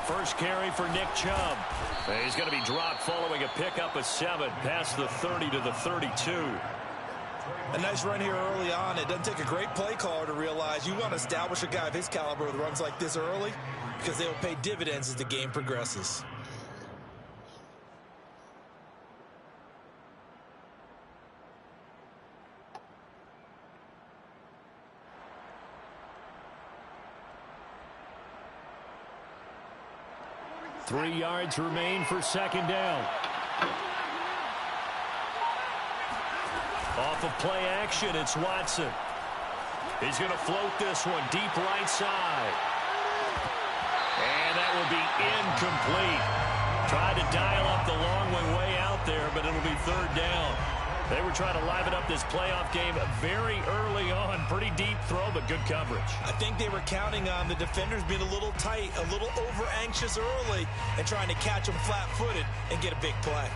First carry for Nick Chubb. He's going to be dropped following a pickup of 7 past the 30 to the 32. A nice run here early on. It doesn't take a great play caller to realize you want to establish a guy of his caliber with runs like this early because they will pay dividends as the game progresses. Three yards remain for second down. Off of play action, it's Watson. He's going to float this one deep right side. And that will be incomplete. Tried to dial up the long way out there, but it'll be third down. They were trying to liven up this playoff game very early on. Pretty deep throw, but good coverage. I think they were counting on the defenders being a little tight, a little over-anxious early, and trying to catch them flat-footed and get a big play.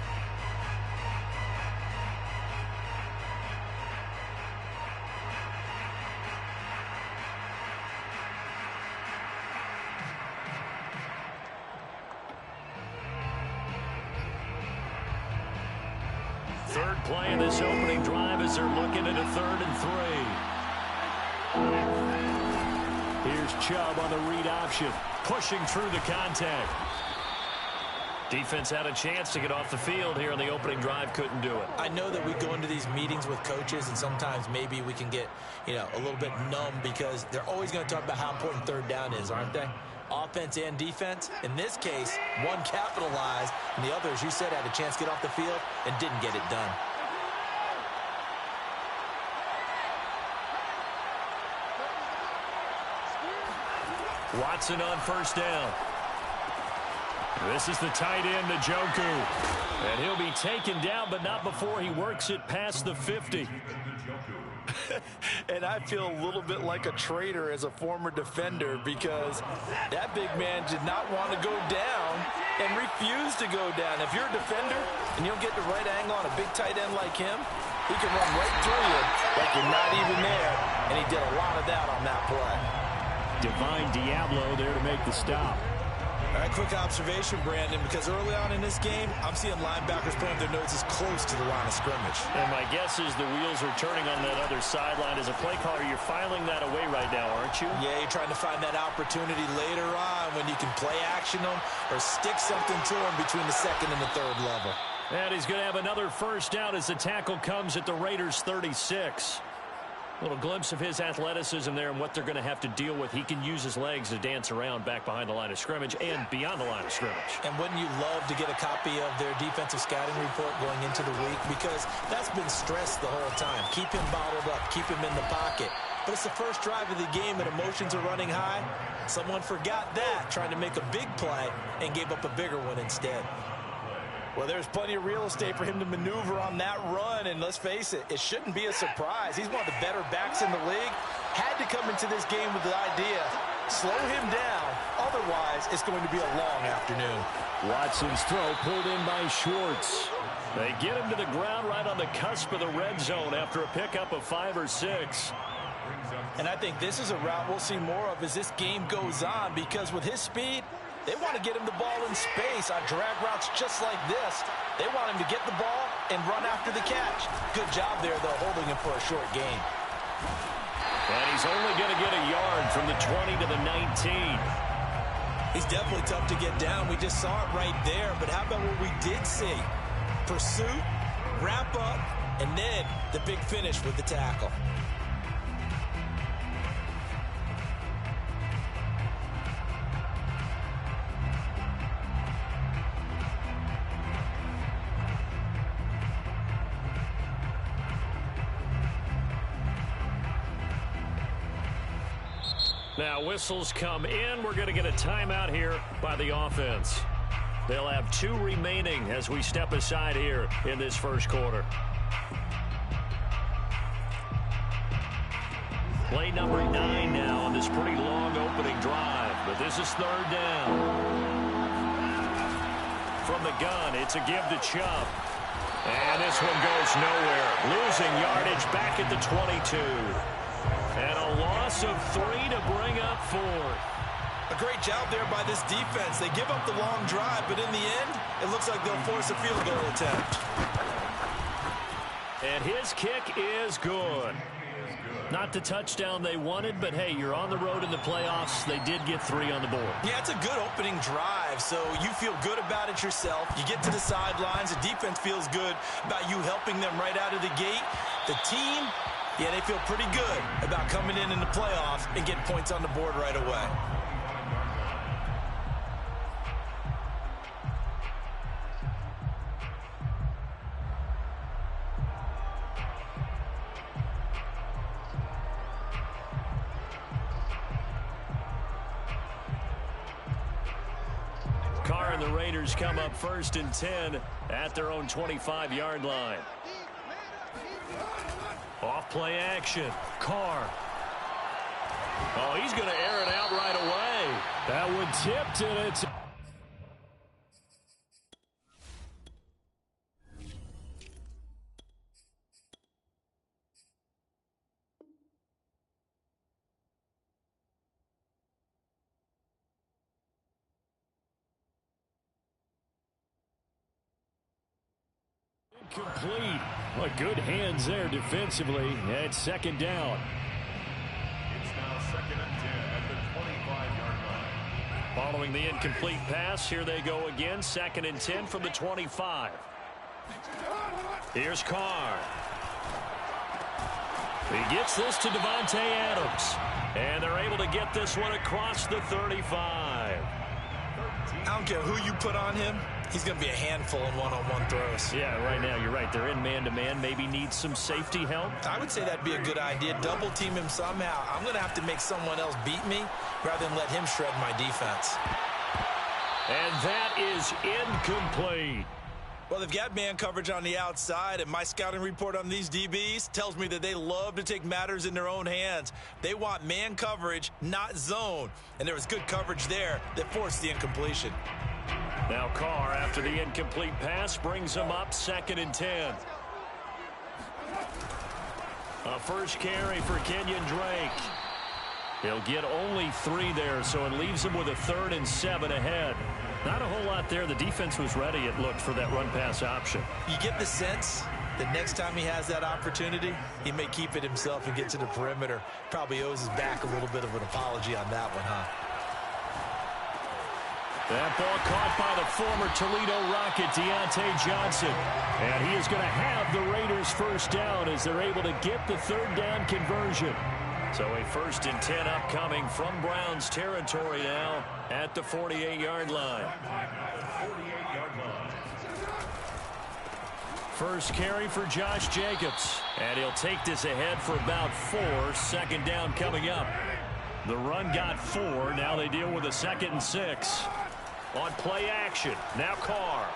Third play in this opening drive as they're looking at a 3rd and 3. Here's Chubb on the read option, pushing through the contact. Defense had a chance to get off the field here in the opening drive, couldn't do it. I know that we go into these meetings with coaches, and sometimes maybe we can get, a little bit numb because they're always going to talk about how important third down is, aren't they? Offense and defense. In this case, one capitalized, and the other, as you said, had a chance to get off the field and didn't get it done. Watson on first down. This is the tight end, Njoku. And he'll be taken down, but not before he works it past the 50. And I feel a little bit like a traitor as a former defender because that big man did not want to go down and refused to go down. If you're a defender and you don't get the right angle on a big tight end like him, he can run right through you like you're not even there. And he did a lot of that on that play. Divine Diablo there to make the stop. All right, quick observation, Brandon, because early on in this game, I'm seeing linebackers putting their noses close to the line of scrimmage. And my guess is the wheels are turning on that other sideline. As a play caller, you're filing that away right now, aren't you? Yeah, you're trying to find that opportunity later on when you can play action them or stick something to them between the 2nd and the 3rd level. And he's going to have another first down as the tackle comes at the Raiders' 36. A little glimpse of his athleticism there and what they're going to have to deal with. He can use his legs to dance around back behind the line of scrimmage and beyond the line of scrimmage. And wouldn't you love to get a copy of their defensive scouting report going into the week? Because that's been stressed the whole time. Keep him bottled up. Keep him in the pocket. But it's the first drive of the game and emotions are running high. Someone forgot that, trying to make a big play and gave up a bigger one instead. Well, there's plenty of real estate for him to maneuver on that run, and let's face it, it shouldn't be a surprise. He's one of the better backs in the league. Had to come into this game with the idea, slow him down, otherwise it's going to be a long afternoon. Watson's throw pulled in by Schwartz. They get him to the ground right on the cusp of the red zone after a pickup of 5 or 6. And I think this is a route we'll see more of as this game goes on, because with his speed, they want to get him the ball in space on drag routes just like this. They want him to get the ball and run after the catch. Good job there, though, holding him for a short gain. And he's only going to get a yard from the 20 to the 19. He's definitely tough to get down. We just saw it right there. But how about what we did see? Pursuit, wrap up, and then the big finish with the tackle. Now whistles come in. We're going to get a timeout here by the offense. They'll have 2 remaining as we step aside here in this first quarter. Play number 9 now on this pretty long opening drive, but this is 3rd down. From the gun, it's a give to Chubb. And this one goes nowhere. Losing yardage back at the 22. And a loss of 3 to bring up 4. A great job there by this defense. They give up the long drive, but in the end, it looks like they'll force a field goal attempt. And his kick is good. Not the touchdown they wanted, but hey, you're on the road in the playoffs. They did get 3 on the board. Yeah, it's a good opening drive, so you feel good about it yourself. You get to the sidelines. The defense feels good about you helping them right out of the gate. The team, yeah, they feel pretty good about coming in the playoffs and getting points on the board right away. Carr and the Raiders come up 1st and 10 at their own 25-yard line. Off play action. Carr. Oh, he's going to air it out right away. That one tipped, and it's... Complete. Well, good hands there defensively. And 2nd down. It's now 2nd and 10 at the 25-yard line. Following the incomplete pass, here they go again. 2nd and 10 from the 25. Here's Carr. He gets this to Davante Adams. And they're able to get this one across the 35. I don't care who you put on him. He's going to be a handful in one-on-one throws. Yeah, right now you're right. They're in man-to-man. Maybe needs some safety help. I would say that'd be a good idea. Double team him somehow. I'm going to have to make someone else beat me rather than let him shred my defense. And that is incomplete. Well, they've got man coverage on the outside, and my scouting report on these DBs tells me that they love to take matters in their own hands. They want man coverage, not zone. And there was good coverage there that forced the incompletion. Now Carr, after the incomplete pass, brings him up 2nd and 10. A first carry for Kenyon Drake. He'll get only 3 there, so it leaves him with a 3rd and 7 ahead. Not a whole lot there. The defense was ready, it looked, for that run-pass option. You get the sense that next time he has that opportunity, he may keep it himself and get to the perimeter. Probably owes his back a little bit of an apology on that one, huh? That ball caught by the former Toledo Rocket, Deontay Johnson. And he is going to have the Raiders first down as they're able to get the 3rd down conversion. So a 1st and 10 upcoming from Browns territory now at the 48-yard line. First carry for Josh Jacobs. And he'll take this ahead for about 4. 2nd down coming up. The run got 4. Now they deal with a 2nd and 6. On play action. Now Carr.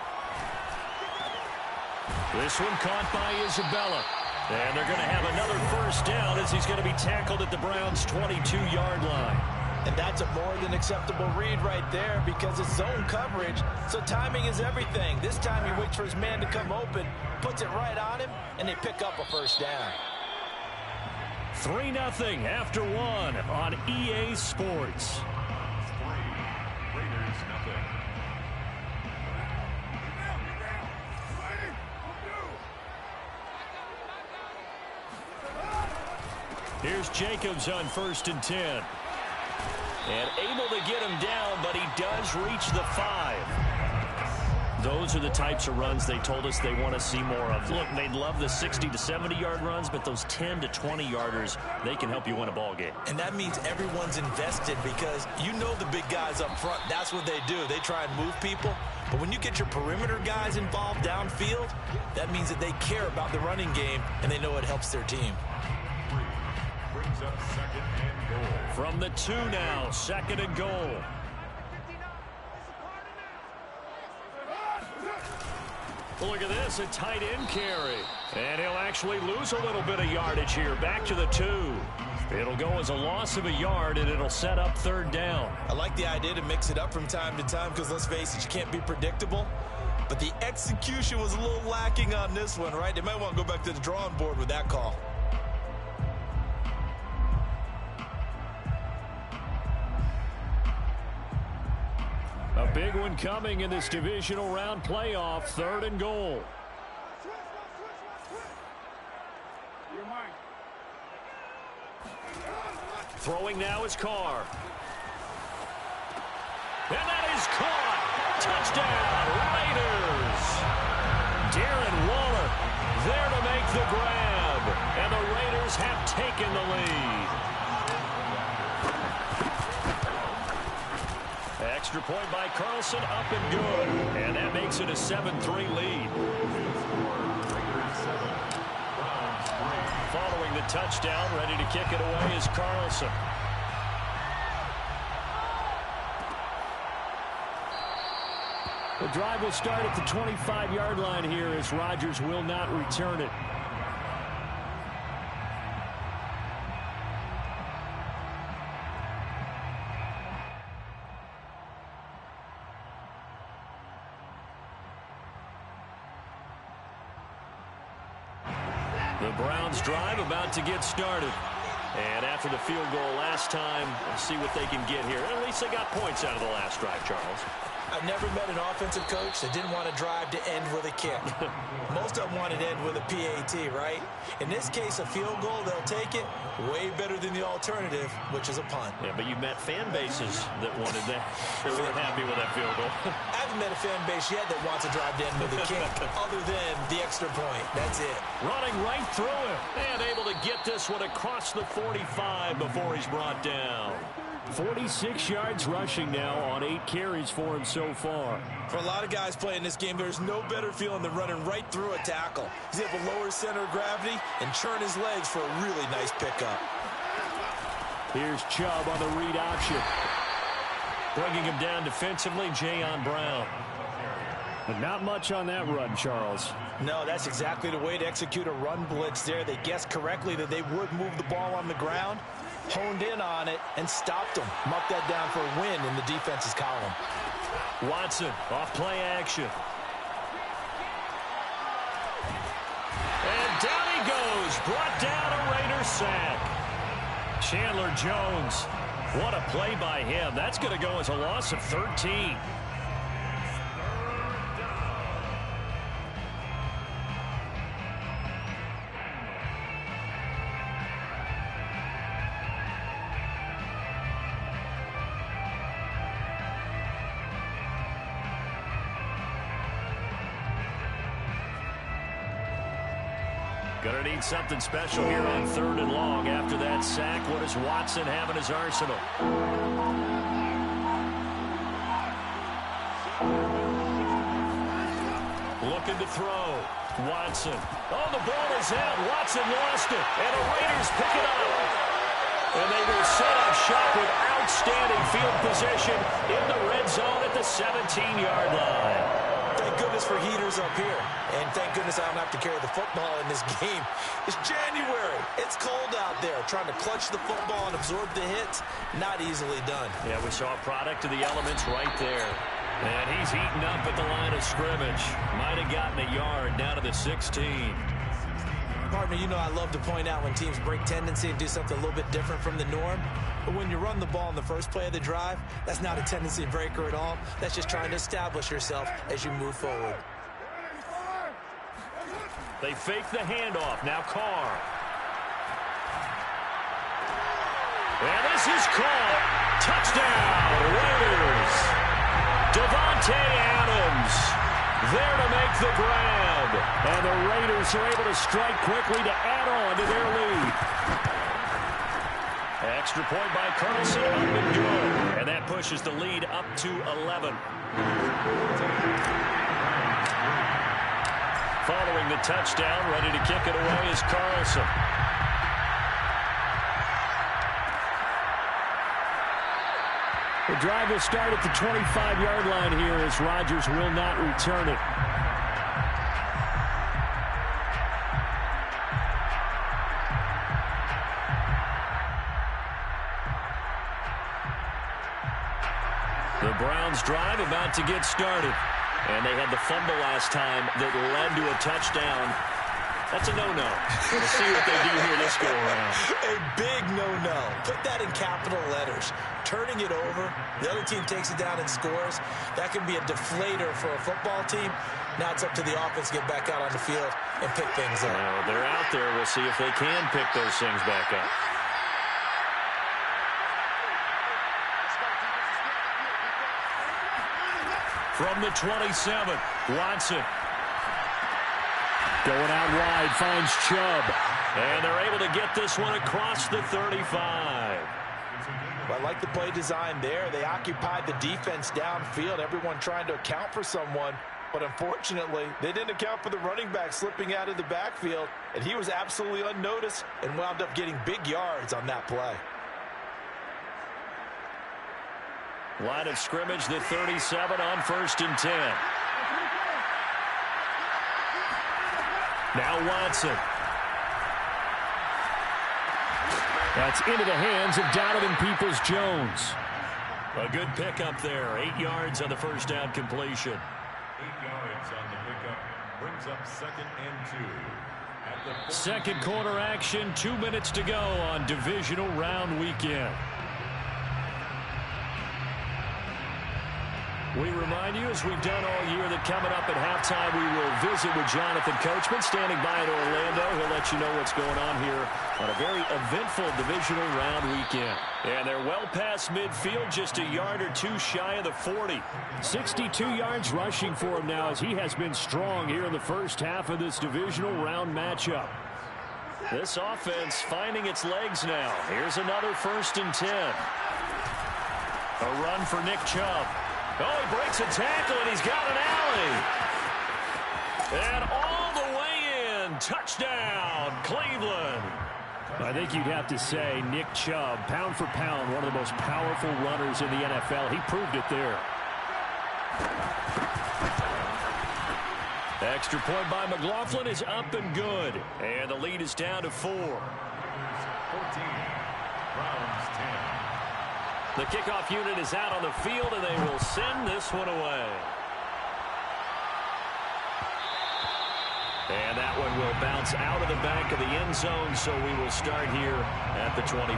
This one caught by Isabella. And they're going to have another first down as he's going to be tackled at the Browns' 22-yard line. And that's a more than acceptable read right there because it's zone coverage, so timing is everything. This time he waits for his man to come open, puts it right on him, and they pick up a first down. 3-0 after 1 on EA Sports. Raiders nothing. Here's Jacobs on 1st and 10. And able to get him down, but he does reach the 5. Those are the types of runs they told us they want to see more of. Look, they'd love the 60 to 70-yard runs, but those 10 to 20-yarders, they can help you win a ball game. And that means everyone's invested because you know the big guys up front. That's what they do. They try and move people. But when you get your perimeter guys involved downfield, that means that they care about the running game, and they know it helps their team. Brings up 2nd and goal. From the 2 now, 2nd and goal. Look at this, a tight end carry. And he'll actually lose a little bit of yardage here. Back to the 2. It'll go as a loss of a yard, and it'll set up 3rd down. I like the idea to mix it up from time to time because, let's face it, you can't be predictable. But the execution was a little lacking on this one, right? They might want to go back to the drawing board with that call. Big one coming in this divisional round playoff. 3rd and goal. Throwing now is Carr. And that is caught. Touchdown, Raiders. Darren Waller there to make the grab. And the Raiders have taken the lead. Extra point by Carlson, up and good. And that makes it a 7-3 lead. Following the touchdown, ready to kick it away is Carlson. The drive will start at the 25-yard line here as Rodgers will not return it. The Browns drive about to get started. And after the field goal last time, we'll see what they can get here. At least they got points out of the last drive, Charles. I've never met an offensive coach that didn't want to drive to end with a kick. Most of them wanted to end with a PAT, right? In this case, a field goal, they'll take it. Way better than the alternative, which is a punt. Yeah, but you met fan bases that wanted that. They weren't happy with that field goal. I haven't met a fan base yet that wants to drive to end with a kick, other than the extra point. That's it. Running right through him. And able to get this one across the 45 before he's brought down. 46 yards rushing now on 8 carries for him so far. For a lot of guys playing this game, there's no better feeling than running right through a tackle. He's able to lower his center of gravity and churn his legs for a really nice pickup. Here's Chubb on the read option. Bringing him down defensively, Jayon Brown. But not much on that run, Charles. No, that's exactly the way to execute a run blitz there. They guessed correctly that they would move the ball on the ground, honed in on it, and stopped them. Marked that down for a win in the defense's column. Watson, off play action. And down he goes. Brought down a Raiders sack. Chandler Jones. What a play by him. That's going to go as a loss of 13. Gonna need something special here on 3rd and long. After that sack, what does Watson have in his arsenal? Looking to throw. Watson. Oh, the ball is out. Watson lost it. And the Raiders pick it up. And they will set up shop with outstanding field position in the red zone at the 17-yard line. Thank goodness for heaters up here. And thank goodness I don't have to carry the football in this game. It's January. It's cold out there. Trying to clutch the football and absorb the hits, not easily done. Yeah, we saw a product of the elements right there. And he's heating up at the line of scrimmage. Might have gotten a yard down to the 16. Partner, you know I love to point out when teams break tendency and do something a little bit different from the norm. But when you run the ball in the first play of the drive, that's not a tendency breaker at all. That's just trying to establish yourself as you move forward. They fake the handoff. Now Carr. And this is caught. Touchdown, Raiders. Davante Adams there to make the grab. And the Raiders are able to strike quickly to add on to their lead. Extra point by Carlson, up and good. And that pushes the lead up to 11. Following the touchdown, ready to kick it away is Carlson. The drive will start at the 25-yard line here as Rodgers will not return it. The Browns drive about to get started. And they had the fumble last time that led to a touchdown. That's a no-no. We'll see what they do here this go-around. A big no-no. Put that in capital letters. Turning it over, the other team takes it down and scores. That can be a deflator for a football team. Now it's up to the offense to get back out on the field and pick things up. They're out there. We'll see if they can pick those things back up. From the 27, Watson. Going out wide, finds Chubb. And they're able to get this one across the 35. Well, I like the play design there. They occupied the defense downfield, everyone trying to account for someone. But unfortunately, they didn't account for the running back slipping out of the backfield, and he was absolutely unnoticed and wound up getting big yards on that play. Line of scrimmage, the 37 on 1st and 10. Now Watson. That's into the hands of Donovan Peoples-Jones. A good pickup there. 8 yards on the first down completion. 8 yards on the pickup brings up 2nd and 2. At the second quarter action, 2 minutes to go on divisional round weekend. We remind you, as we've done all year, that coming up at halftime, we will visit with Jonathan Coachman, standing by in Orlando. He'll let you know what's going on here on a very eventful divisional round weekend. And they're well past midfield, just a yard or two shy of the 40. 62 yards rushing for him now, as he has been strong here in the first half of this divisional round matchup. This offense finding its legs now. Here's another 1st and 10. A run for Nick Chubb. Oh, he breaks a tackle, and he's got an alley. And all the way in. Touchdown, Cleveland. I think you'd have to say Nick Chubb, pound for pound, one of the most powerful runners in the NFL. He proved it there. Extra point by McLaughlin is up and good. And the lead is down to 4. 14. Browns 10. The kickoff unit is out on the field, and they will send this one away. And that one will bounce out of the back of the end zone, so we will start here at the 25.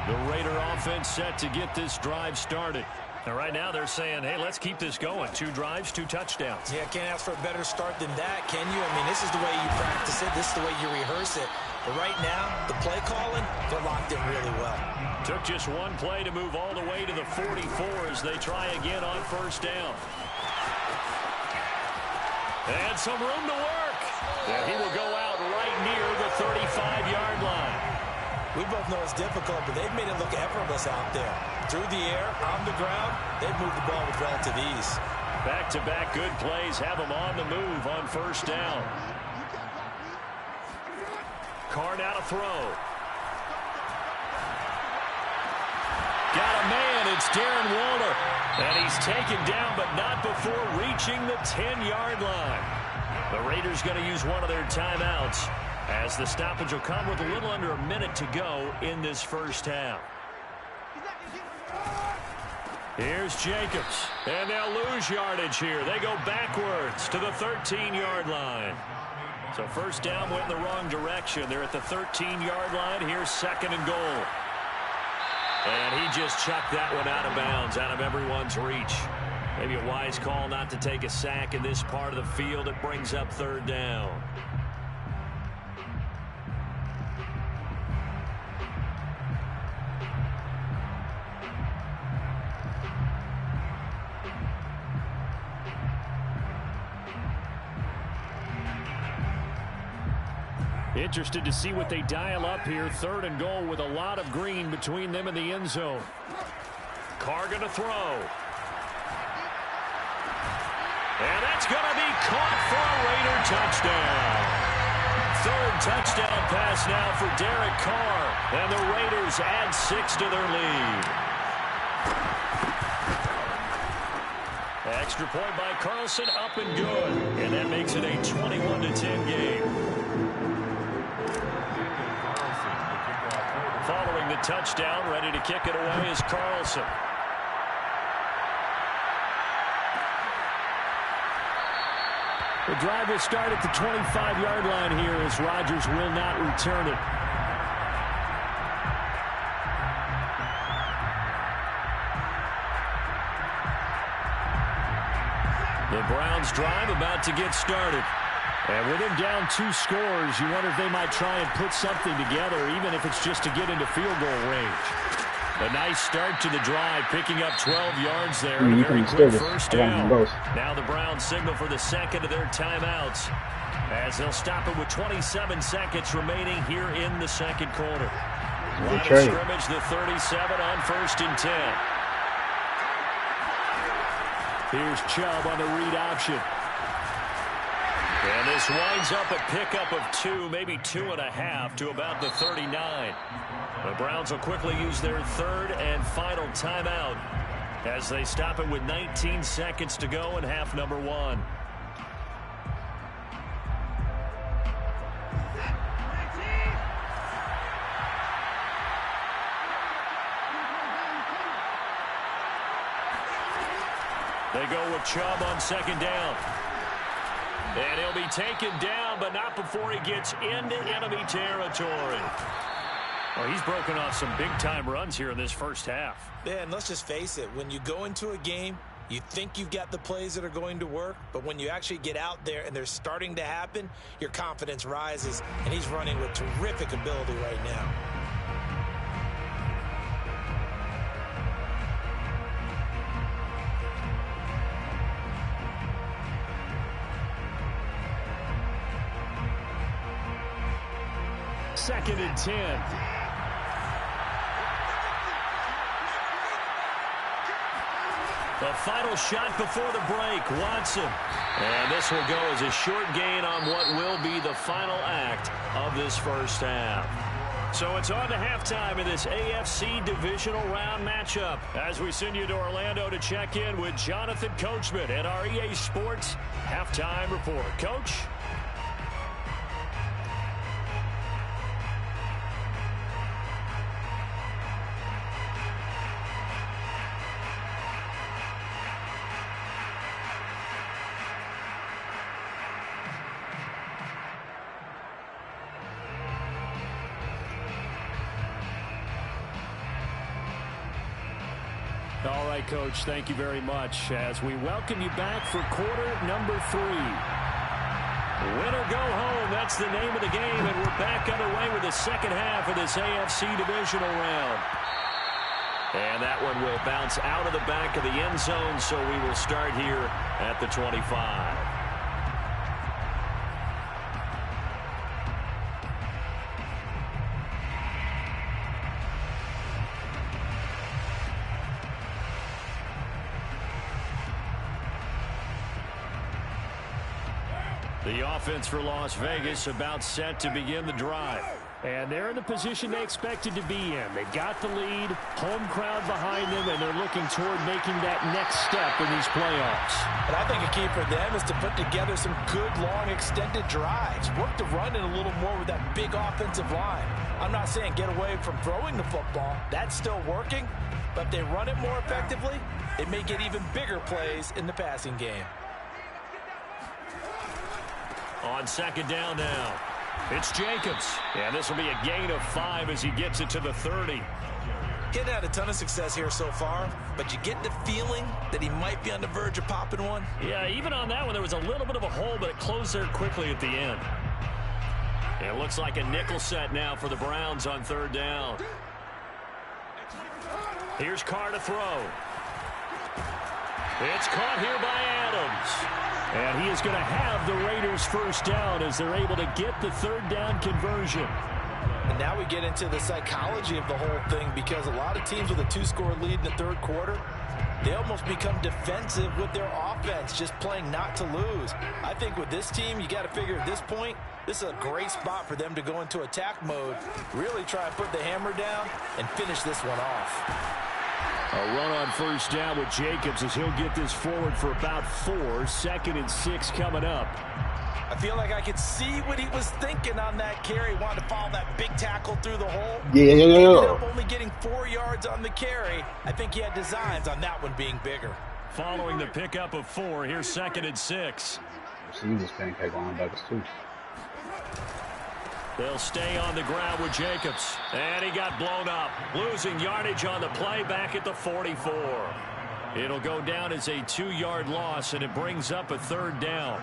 The Raider offense set to get this drive started. And right now they're saying, hey, let's keep this going. 2 drives, 2 touchdowns. Yeah, can't ask for a better start than that, can you? I mean, this is the way you practice it. This is the way you rehearse it. But right now, the play calling, they're locked in really well. Took just one play to move all the way to the 44 as they try again on 1st down. And some room to work. And he will go out right near the 35-yard line. We both know it's difficult, but they've made it look effortless out there. Through the air, on the ground, they've moved the ball with relative ease. Back-to-back good plays have them on the move on 1st down. Carr now to throw. Got a man. It's Darren Waller. And he's taken down, but not before reaching the 10-yard line. The Raiders going to use one of their timeouts, as the stoppage will come with a little under a minute to go in this first half. Here's Jacobs. And they'll lose yardage here. They go backwards to the 13-yard line. So 1st down went in the wrong direction. They're at the 13-yard line. Here's 2nd and goal. And he just chucked that one out of bounds, out of everyone's reach. Maybe a wise call not to take a sack in this part of the field. It brings up 3rd down. Interested to see what they dial up here. 3rd and goal with a lot of green between them and the end zone. Carr going to throw. And that's going to be caught for a Raider touchdown. 3rd touchdown pass now for Derek Carr. And the Raiders add 6 to their lead. Extra point by Carlson, up and good. And that makes it a 21-10 game. Following the touchdown, ready to kick it away is Carlson. The drive will start at the 25-yard line here as Rodgers will not return it. The Browns drive about to get started. And with him down 2 scores, you wonder if they might try and put something together, even if it's just to get into field goal range. A nice start to the drive, picking up 12 yards there. A very quick first down. Now the Browns signal for the second of their timeouts, as they'll stop it with 27 seconds remaining here in the second quarter. Line of scrimmage, the 37 on 1st and 10. Here's Chubb on the read option. And this winds up a pickup of 2, maybe 2.5 to about the 39. The Browns will quickly use their 3rd and final timeout as they stop it with 19 seconds to go in half number 1. They go with Chubb on 2nd down. And he'll be taken down, but not before he gets into enemy territory. Well, he's broken off some big-time runs here in this first half. Yeah, and let's just face it. When you go into a game, you think you've got the plays that are going to work, but when you actually get out there and they're starting to happen, your confidence rises, and he's running with terrific ability right now. Second and 10. The final shot before the break, Watson. And this will go as a short gain on what will be the final act of this first half. So it's on to halftime in this AFC divisional round matchup as we send you to Orlando to check in with Jonathan Coachman at our EA Sports Halftime Report. Coach? All right, Coach, thank you very much as we welcome you back for quarter number 3. Win or go home, that's the name of the game, and we're back underway with the second half of this AFC divisional round. And that one will bounce out of the back of the end zone, so we will start here at the 25. The offense for Las Vegas about set to begin the drive. And they're in the position they expected to be in. They've got the lead, home crowd behind them, and they're looking toward making that next step in these playoffs. And I think a key for them is to put together some good, long, extended drives. Work the run in a little more with that big offensive line. I'm not saying get away from throwing the football. That's still working. But if they run it more effectively, it may get even bigger plays in the passing game. On second down now, it's Jacobs. And this will be a gain of 5 as he gets it to the 30. Getting had a ton of success here so far, but you get the feeling that he might be on the verge of popping one. Yeah, even on that one, there was a little bit of a hole, but it closed there quickly at the end. It looks like a nickel set now for the Browns on 3rd down. Here's Carr to throw. It's caught here by Adams. And he is going to have the Raiders first down as they're able to get the 3rd down conversion. And now we get into the psychology of the whole thing, because a lot of teams with a 2-score lead in the 3rd quarter, they almost become defensive with their offense, just playing not to lose. I think with this team, you got to figure at this point, this is a great spot for them to go into attack mode, really try and put the hammer down and finish this one off. A run on 1st down with Jacobs as he'll get this forward for about 4. 2nd and 6 coming up. I feel like I could see what he was thinking on that carry. Wanted to follow that big tackle through the hole. Yeah. Ended up only getting 4 yards on the carry. I think he had designs on that one being bigger. Following the pickup of 4, here's 2nd and 6. seen this pancake linebackers too. They'll stay on the ground with Jacobs. And he got blown up. Losing yardage on the play back at the 44. It'll go down as a 2-yard loss, and it brings up a 3rd down.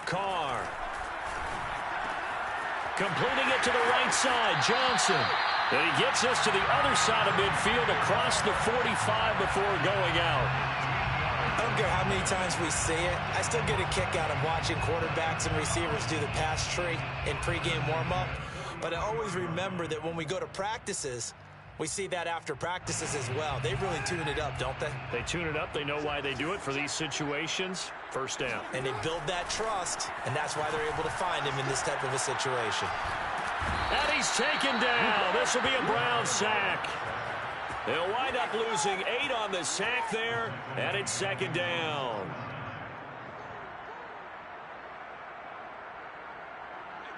Carr. Completing it to the right side. Johnson. And he gets us to the other side of midfield across the 45 before going out. I don't care how many times we see it. I still get a kick out of watching quarterbacks and receivers do the pass tree in pregame warm-up. But I always remember that when we go to practices, we see that after practices as well. They really tune it up, don't they? They tune it up. They know why they do it for these situations. 1st down. And they build that trust, and that's why they're able to find him in this type of a situation. And he's taken down. This will be a Brown sack. They'll wind up losing 8 on the sack there, and it's 2nd down.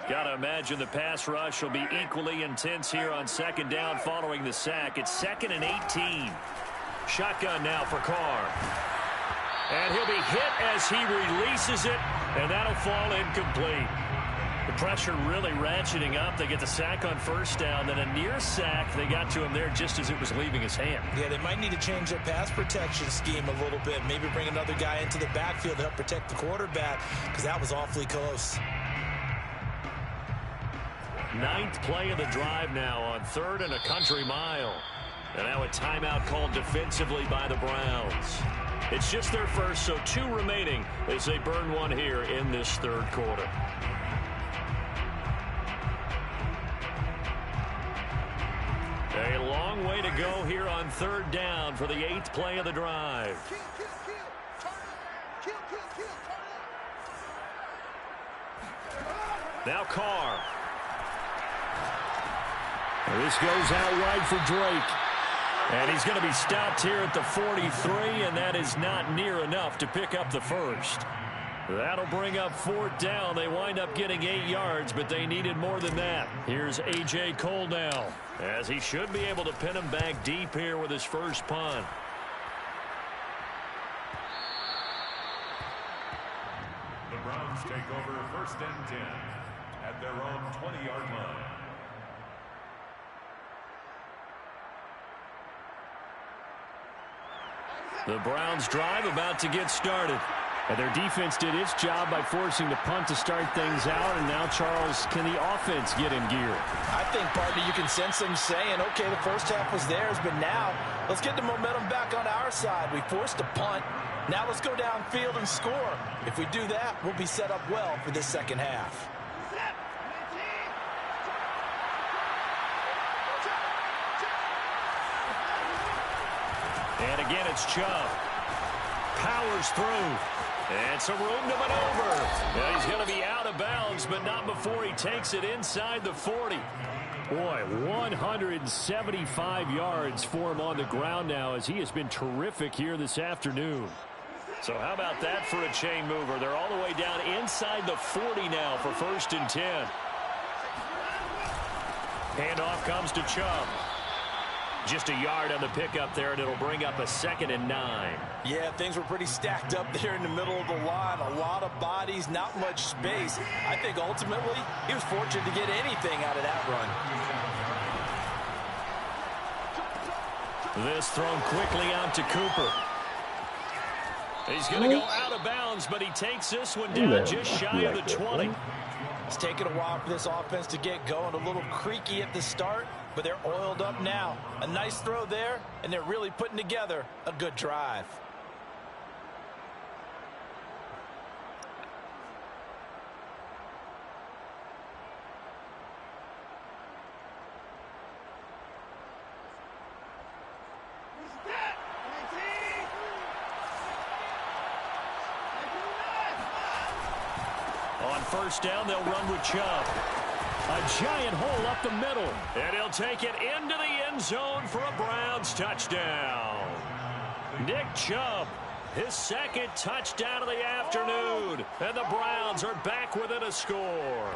Got to imagine the pass rush will be equally intense here on 2nd down following the sack. It's 2nd and 18. Shotgun now for Carr. And he'll be hit as he releases it, and that'll fall incomplete. The pressure really ratcheting up. They get the sack on 1st down, then a near sack. They got to him there just as it was leaving his hand. Yeah, they might need to change their pass protection scheme a little bit. Maybe bring another guy into the backfield to help protect the quarterback, because that was awfully close. 9th play of the drive now on 3rd and a country mile. And now a timeout called defensively by the Browns. It's just their first, so 2 remaining as they burn one here in this 3rd quarter. A long way to go here on 3rd down for the 8th play of the drive. Now Carr. This goes out wide for Drake. And he's going to be stopped here at the 43, and that is not near enough to pick up the 1st. That'll bring up 4th down. They wind up getting 8 yards, but they needed more than that. Here's A.J. Cole now, as he should be able to pin him back deep here with his first punt. The Browns take over 1st and 10 at their own 20-yard line. The Browns drive about to get started. And their defense did its job by forcing the punt to start things out. And now, Charles, can the offense get in gear? I think, partner, you can sense them saying, okay, the first half was theirs, but now let's get the momentum back on our side. We forced a punt. Now let's go downfield and score. If we do that, we'll be set up well for this 2nd half. And again, it's Chubb. Powers through. And some room to maneuver. Now he's going to be out of bounds, but not before he takes it inside the 40. Boy, 175 yards for him on the ground now, as he has been terrific here this afternoon. So how about that for a chain mover? They're all the way down inside the 40 now for 1st and 10. Handoff comes to Chubb. Just a yard on the pickup there, and it'll bring up a 2nd and 9. Yeah, things were pretty stacked up there in the middle of the line. A lot of bodies, not much space. I think ultimately he was fortunate to get anything out of that run. This thrown quickly out to Cooper. He's going to go out of bounds, but he takes this one down just shy of the 20. It's taken a while for this offense to get going. A little creaky at the start, but they're oiled up now. A nice throw there, and they're really putting together a good drive. On 1st down, they'll run with Chubb. A giant hole up the middle. And he'll take it into the end zone for a Browns touchdown. Nick Chubb, his 2nd touchdown of the afternoon. And the Browns are back within a score.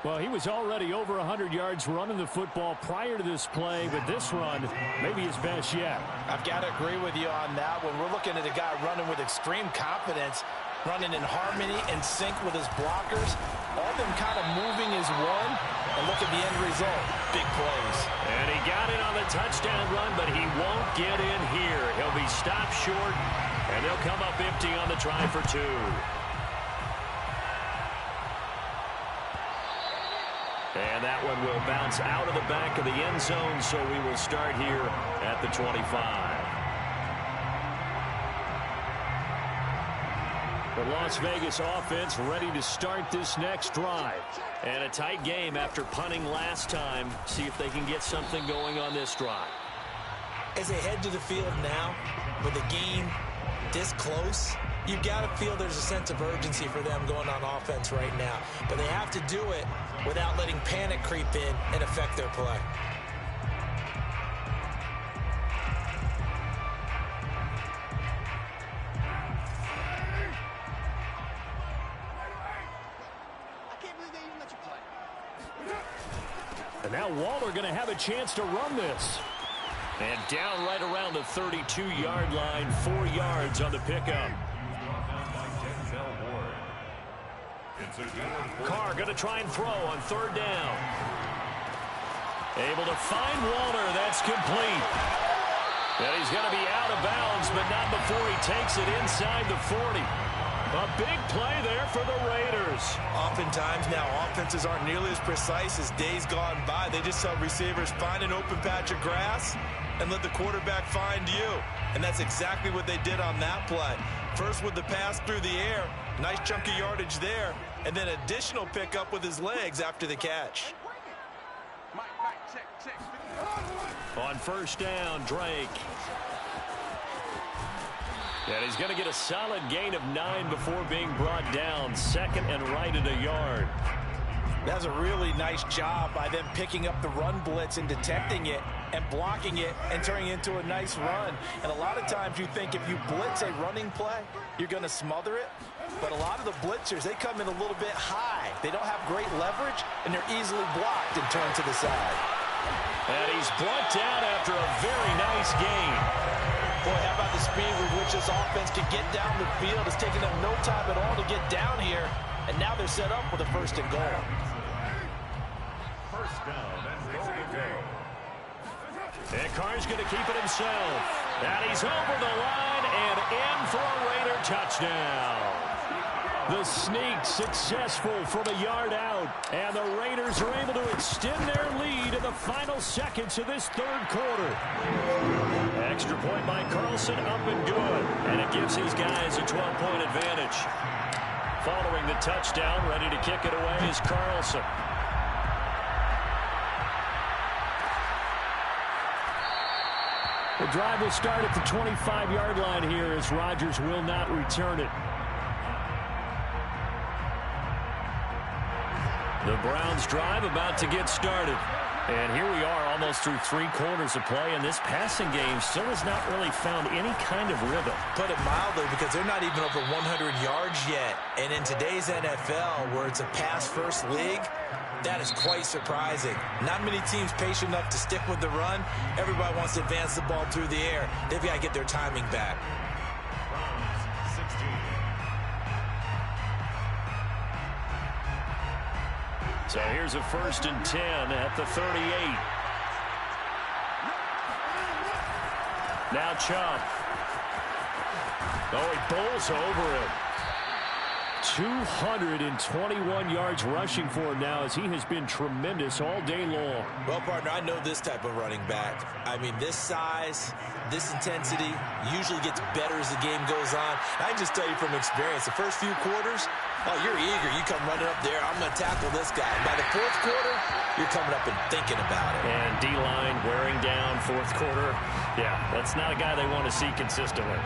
Well, he was already over 100 yards running the football prior to this play, but this run may be his best yet. I've got to agree with you on that one. We're looking at a guy running with extreme confidence, running in harmony and sync with his blockers, all of them kind of moving as one, and look at the end result. Big plays. And he got in on the touchdown run, but he won't get in here. He'll be stopped short, and they'll come up empty on the try for 2. And that one will bounce out of the back of the end zone, so we will start here at the 25. The Las Vegas offense ready to start this next drive. And a tight game after punting last time. See if they can get something going on this drive. As they head to the field now, with the game this close, you've got to feel there's a sense of urgency for them going on offense right now. But they have to do it without letting panic creep in and affect their play. And now Waller going to have a chance to run this. And down right around the 32-yard line, 4 yards on the pickup. Carr going to try and throw on 3rd down. Able to find Waller. That's complete. And he's going to be out of bounds, but not before he takes it inside the 40. A big play there for the Raiders. Oftentimes now offenses aren't nearly as precise as days gone by. They just tell receivers, find an open patch of grass and let the quarterback find you. And that's exactly what they did on that play. First with the pass through the air, nice chunk of yardage there, and then additional pickup with his legs after the catch. On 1st down, Drake. And he's going to get a solid gain of 9 before being brought down. 2nd and right at a yard. That's a really nice job by them picking up the run blitz and detecting it and blocking it and turning it into a nice run. And a lot of times you think if you blitz a running play, you're going to smother it. But a lot of the blitzers, they come in a little bit high. They don't have great leverage, and they're easily blocked and turned to the side. And he's brought down after a very nice gain. Boy, how about the speed with which this offense can get down the field? It's taken them no time at all to get down here, and now they're set up with a 1st and goal. 1st down and goal to go. And Carr's going to keep it himself. And he's over the line and in for a Raider touchdown. The sneak successful from a yard out. And the Raiders are able to extend their lead in the final seconds of this 3rd quarter. Extra point by Carlson, up and good. And it gives these guys a 12-point advantage. Following the touchdown, ready to kick it away is Carlson. The drive will start at the 25-yard line here as Rodgers will not return it. The Browns drive about to get started. And here we are almost through 3 quarters of play, and this passing game still has not really found any kind of rhythm. Put it mildly, because they're not even over 100 yards yet. And in today's NFL, where it's a pass-first league, that is quite surprising. Not many teams patient enough to stick with the run. Everybody wants to advance the ball through the air. They've got to get their timing back. Browns 16. So here's a 1st and 10 at the 38. Now Chubb. Oh, he bowls over him. 221 yards rushing for him now as he has been tremendous all day long. Well, partner, I know this type of running back. I mean, this size, this intensity usually gets better as the game goes on. I can just tell you from experience, the first few quarters, oh, you're eager. You come running up there, I'm going to tackle this guy. And by the 4th quarter, you're coming up and thinking about it. And D-line wearing down 4th quarter. Yeah, that's not a guy they want to see consistently.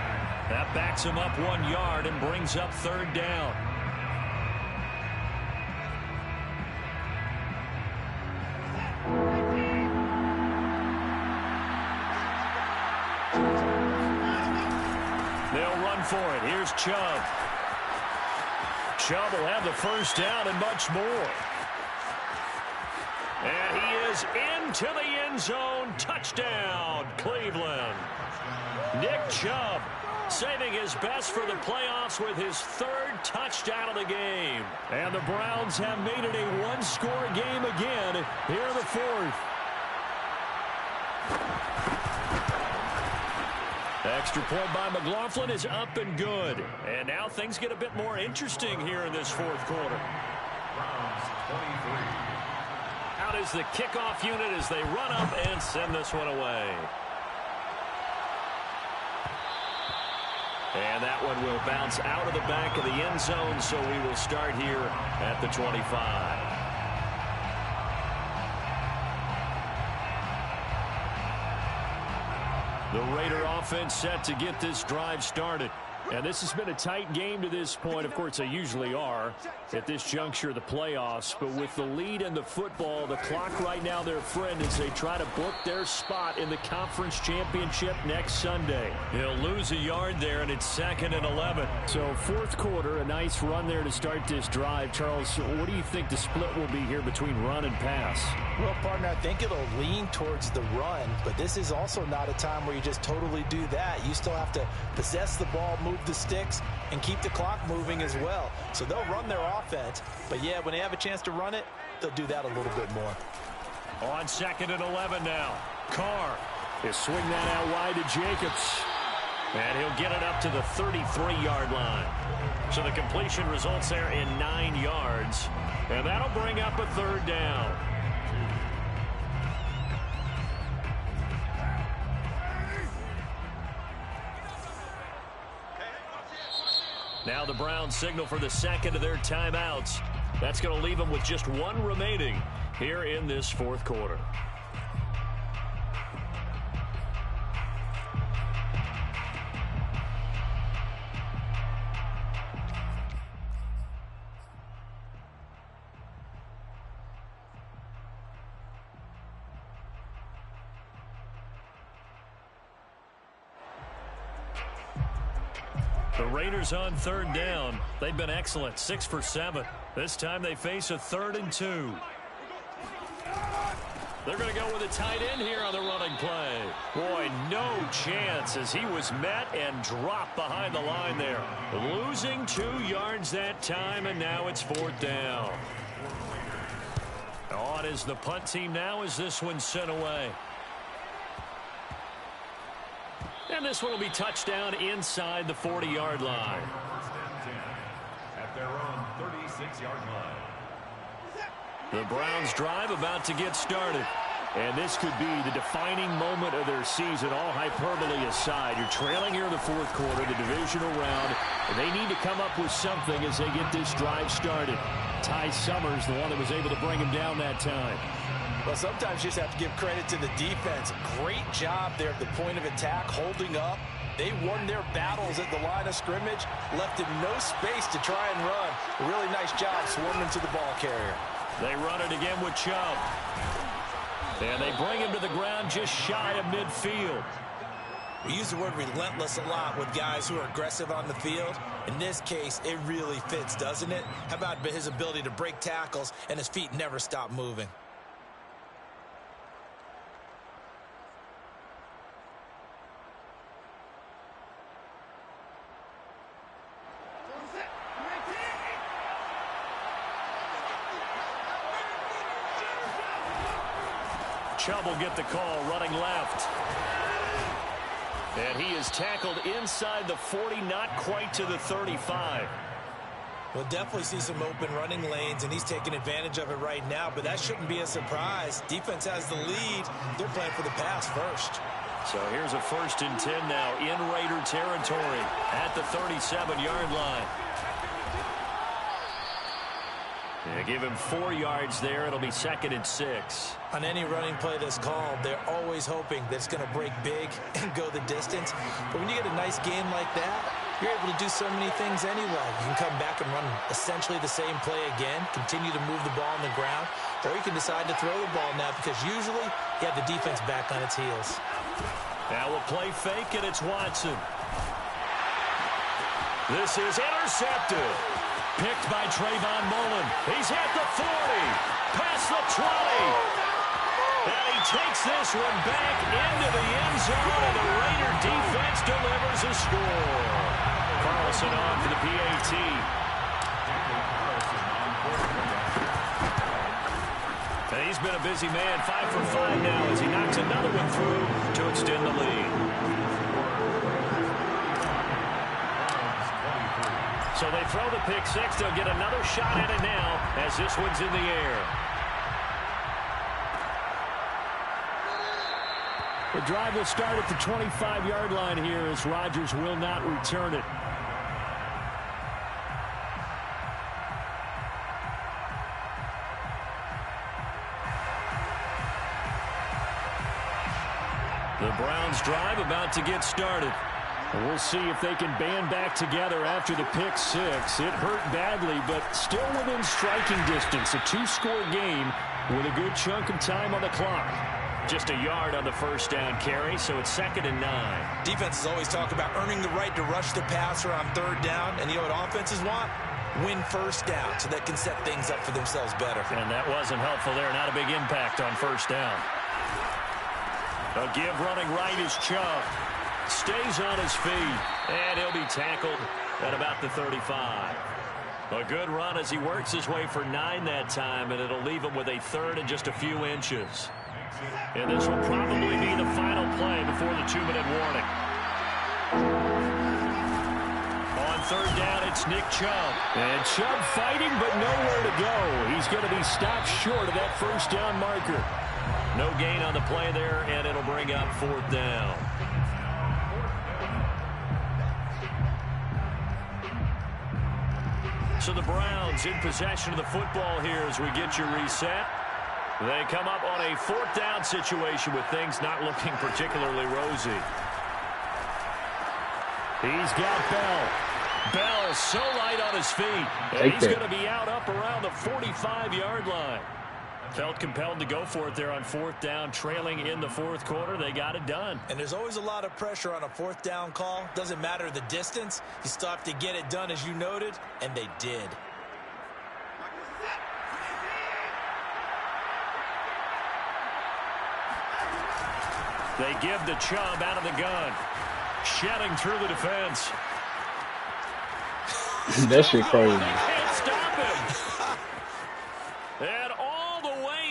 That backs him up 1 yard and brings up 3rd down. They'll run for it. Here's Chubb. Chubb will have the 1st down and much more. And he is into the end zone. Touchdown, Cleveland. Nick Chubb saving his best for the playoffs with his third touchdown of the game. And the Browns have made it a one-score game again here in the fourth. Extra point by McLaughlin is up and good. And now things get a bit more interesting here in this fourth quarter. Browns 23. Out is the kickoff unit as they run up and send this one away. And that one will bounce out of the back of the end zone, so we will start here at the 25. The Raider offense set to get this drive started. And this has been a tight game to this point. Of course, they usually are at this juncture of the playoffs. But with the lead in the football, the clock right now their friend as they try to book their spot in the conference championship next Sunday. He'll lose a yard there, and it's 2nd and 11. So fourth quarter, a nice run there to start this drive. Charles, what do you think the split will be here between run and pass? Well, partner, I think it'll lean towards the run, but this is also not a time where you just totally do that. You still have to possess the ball, move the sticks, and keep the clock moving as well. So they'll run their offense, but yeah, when they have a chance to run it, they'll do that a little bit more. On 2nd and 11 now. Carr will swing that out wide to Jacobs. And he'll get it up to the 33-yard line. So the completion results there in 9 yards. And that'll bring up a 3rd down. Now the Browns signal for the 2nd of their timeouts. That's going to leave them with just 1 remaining here in this fourth quarter. The Raiders on 3rd down. They've been excellent, 6 for 7. This time they face a 3rd and 2. They're going to go with a tight end here on the running play. Boy, no chance as he was met and dropped behind the line there. Losing 2 yards that time, and now it's 4th down. On is the punt team now as this one's sent away. And this one will be touchdown inside the 40-yard line. 1st and 10 at their own 36-yard line. The Browns drive about to get started. And this could be the defining moment of their season, all hyperbole aside. You're trailing here in the fourth quarter, the divisional round, and they need to come up with something as they get this drive started. Ty Summers, the one that was able to bring him down that time. Well, sometimes you just have to give credit to the defense. Great job there at the point of attack, holding up. They won their battles at the line of scrimmage, left him no space to try and run. A really nice job swarming to the ball carrier. They run it again with Chubb. And they bring him to the ground just shy of midfield. We use the word relentless a lot with guys who are aggressive on the field. In this case, it really fits, doesn't it? How about his ability to break tackles and his feet never stop moving? Chubb will get the call running left. And he is tackled inside the 40, not quite to the 35. We'll definitely see some open running lanes, and he's taking advantage of it right now, but that shouldn't be a surprise. Defense has the lead. They're playing for the pass first. So here's a 1st and 10 now in Raider territory at the 37-yard line. They give him 4 yards there. It'll be 2nd and 6. On any running play that's called, they're always hoping that it's going to break big and go the distance. But when you get a nice game like that, you're able to do so many things anyway. You can come back and run essentially the same play again, continue to move the ball on the ground, or you can decide to throw the ball now because usually you have the defense back on its heels. Now we'll play fake, and it's Watson. This is intercepted. picked by Trayvon Mullen. He's at the 40, past the 20. And he takes this one back into the end zone, and the Raider defense delivers a score. Carlson on for the PAT. And he's been a busy man, 5 for 5 now as he knocks another one through to extend the lead. So they throw the pick six. They'll get another shot at it now as this one's in the air. The drive will start at the 25-yard line here as Rodgers will not return it. The Browns drive about to get started. We'll see if they can band back together after the pick six. It hurt badly, but still within striking distance. A 2-score game with a good chunk of time on the clock. Just a yard on the first down carry, so it's 2nd and 9. Defenses always talk about earning the right to rush the passer on 3rd down, and you know what offenses want? Win first down so they can set things up for themselves better. And that wasn't helpful there. Not a big impact on first down. A give running right is Chubb. Stays on his feet, and he'll be tackled at about the 35. A good run as he works his way for 9 that time, and it'll leave him with a 3rd and just a few inches. And this will probably be the final play before the 2-minute warning. On 3rd down, it's Nick Chubb. And Chubb fighting, but nowhere to go. He's going to be stopped short of that first down marker. No gain on the play there, and it'll bring up 4th down. So the Browns in possession of the football here as we get you reset. They come up on a 4th down situation with things not looking particularly rosy. He's got Bell. Bell so light on his feet. And he's going to be out up around the 45-yard line. Felt compelled to go for it there on 4th down, trailing in the 4th quarter. They got it done. And there's always a lot of pressure on a 4th down call. Doesn't matter the distance. You still have to get it done, as you noted, and they did. They give the Chubb out of the gun. Shedding through the defense. That shit crazy. They can't stop him. And all the way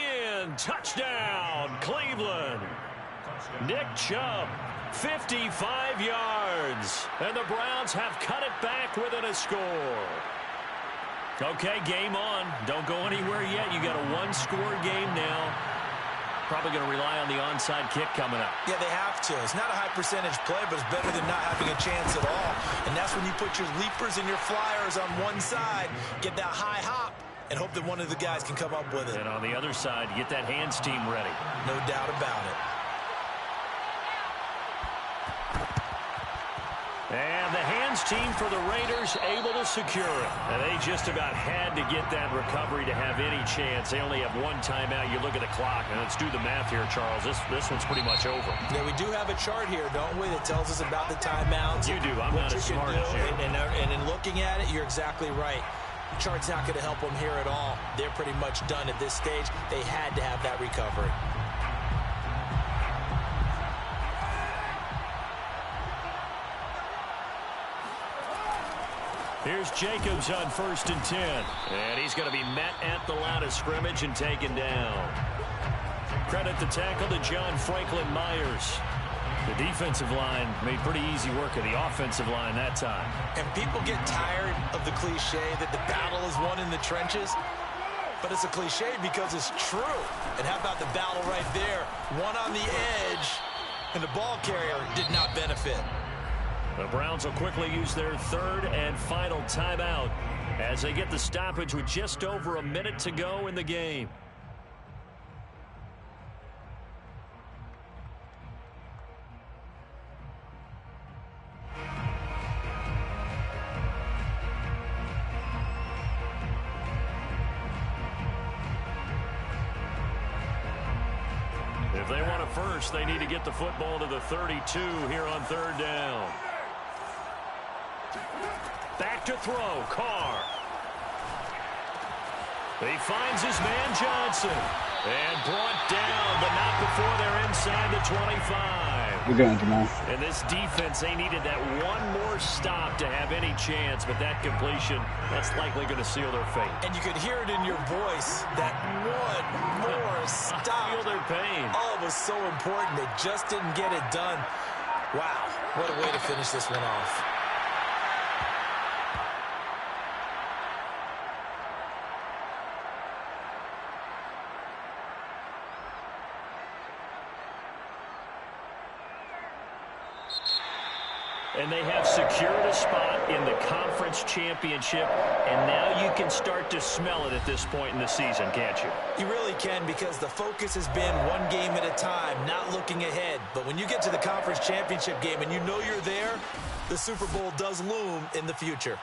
in. Touchdown, Cleveland. Nick Chubb, 55 yards. And the Browns have cut it back within a score. Okay, game on. Don't go anywhere yet. You got a 1-score game now. Probably going to rely on the onside kick coming up. Yeah, they have to. It's not a high percentage play, but it's better than not having a chance at all. And that's when you put your leapers and your flyers on one side, get that high hop, and hope that one of the guys can come up with it. And on the other side, get that hands team ready. No doubt about it. And the hands team for the Raiders able to secure it. And they just about had to get that recovery to have any chance. They only have 1 timeout. You look at the clock, and let's do the math here, Charles. This one's pretty much over. Yeah, we do have a chart here, don't we, that tells us about the timeouts. You do. I'm not as smart as you. And in looking at it, you're exactly right. The chart's not going to help them here at all. They're pretty much done at this stage. They had to have that recovery. Here's Jacobs on 1st and 10. And he's going to be met at the line of scrimmage and taken down. Credit the tackle to John Franklin Myers. The defensive line made pretty easy work of the offensive line that time. And people get tired of the cliche that the battle is won in the trenches. But it's a cliche because it's true. And how about the battle right there? One on the edge, and the ball carrier did not benefit. The Browns will quickly use their 3rd and final timeout as they get the stoppage with just over a minute to go in the game. If they want a first, they need to get the football to the 32 here on 3rd down. Back to throw, Carr. He finds his man Johnson. And brought down, but not before they're inside the 25. Good going, Jamal. And this defense, they needed that one more stop to have any chance, but that completion, that's likely going to seal their fate. And you could hear it in your voice, that one more stop. Feel their pain. Oh, it was so important. They just didn't get it done. Wow, what a way to finish this one off. And they have secured a spot in the conference championship, and now you can start to smell it at this point in the season, can't you? You really can, because the focus has been one game at a time, not looking ahead. But when you get to the conference championship game and you know you're there, the Super Bowl does loom in the future.